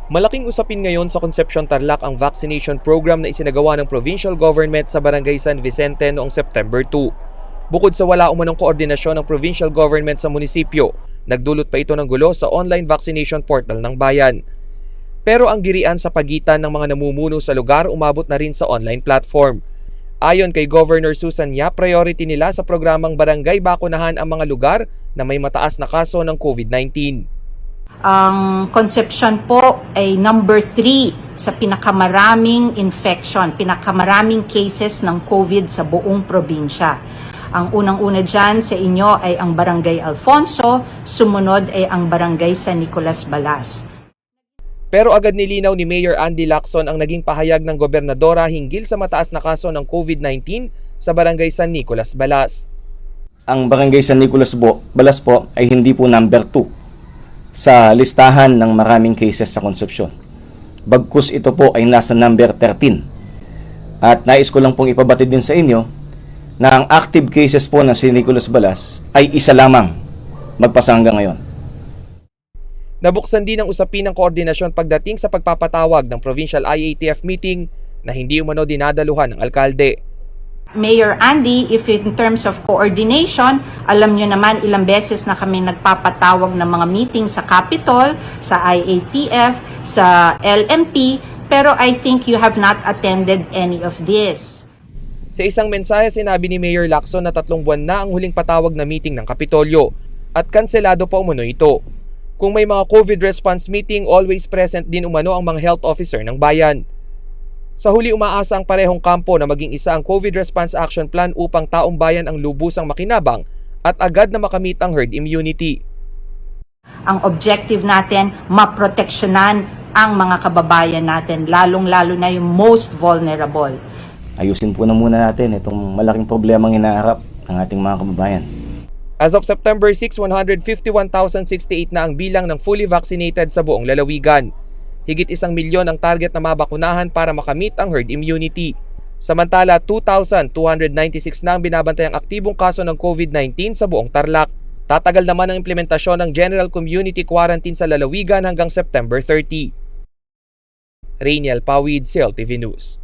Malaking usapin ngayon sa Concepcion Tarlac ang vaccination program na isinagawa ng provincial government sa Barangay San Vicente noong September 2. Bukod sa wala umanong koordinasyon ng provincial government sa munisipyo, nagdulot pa ito ng gulo sa online vaccination portal ng bayan. Pero ang girian sa pagitan ng mga namumuno sa lugar umabot na rin sa online platform. Ayon kay Governor Susan Yap, priority nila sa programang barangay bakunahan ang mga lugar na may mataas na kaso ng COVID-19. Ang Concepcion po ay number 3 sa pinakamaraming infection, pinakamaraming cases ng COVID sa buong probinsya. Ang unang-una dyan sa inyo ay ang Barangay Alfonso, sumunod ay ang Barangay San Nicolas Balas. Pero agad nilinaw ni Mayor Andy Lacson ang naging pahayag ng gobernadora hinggil sa mataas na kaso ng COVID-19 sa Barangay San Nicolas Balas. Ang Barangay San Nicolas Balas po ay hindi po number 2 sa listahan ng maraming cases sa Concepcion. Bagkus ito po ay nasa number 13. At nais ko lang pong ipabatid din sa inyo na ang active cases po ng San Nicolas Balas ay isa lamang magpasa hanggang ngayon. Nabuksan din ang usapin ng koordinasyon pagdating sa pagpapatawag ng provincial IATF meeting na hindi umano dinadaluhan ng alkalde. Mayor Andy, if in terms of coordination, alam nyo naman ilang beses na kami nagpapatawag ng mga meeting sa Capitol, sa IATF, sa LMP, pero I think you have not attended any of this. Sa isang mensahe, sinabi ni Mayor Lacson na 3 buwan na ang huling patawag na meeting ng Kapitolyo at kanselado pa umano ito. Kung may mga COVID response meeting, always present din umano ang mga health officer ng bayan. Sa huli, umaasa ang parehong kampo na maging isa ang COVID Response Action Plan upang taong bayan ang lubusang makinabang at agad na makamit ang herd immunity. Ang objective natin, maproteksyonan ang mga kababayan natin, lalong-lalo na yung most vulnerable. Ayusin po na muna natin itong malaking problemang hinaharap ng ating mga kababayan. As of September 6, 151,068 na ang bilang ng fully vaccinated sa buong lalawigan. Higit 1 milyon ang target na mabakunahan para makamit ang herd immunity. Samantala, 2,296 na ang binabantayang aktibong kaso ng COVID-19 sa buong Tarlac. Tatagal naman ang implementasyon ng General Community Quarantine sa lalawigan hanggang September 30. Rainiel Pawid, CLTV News.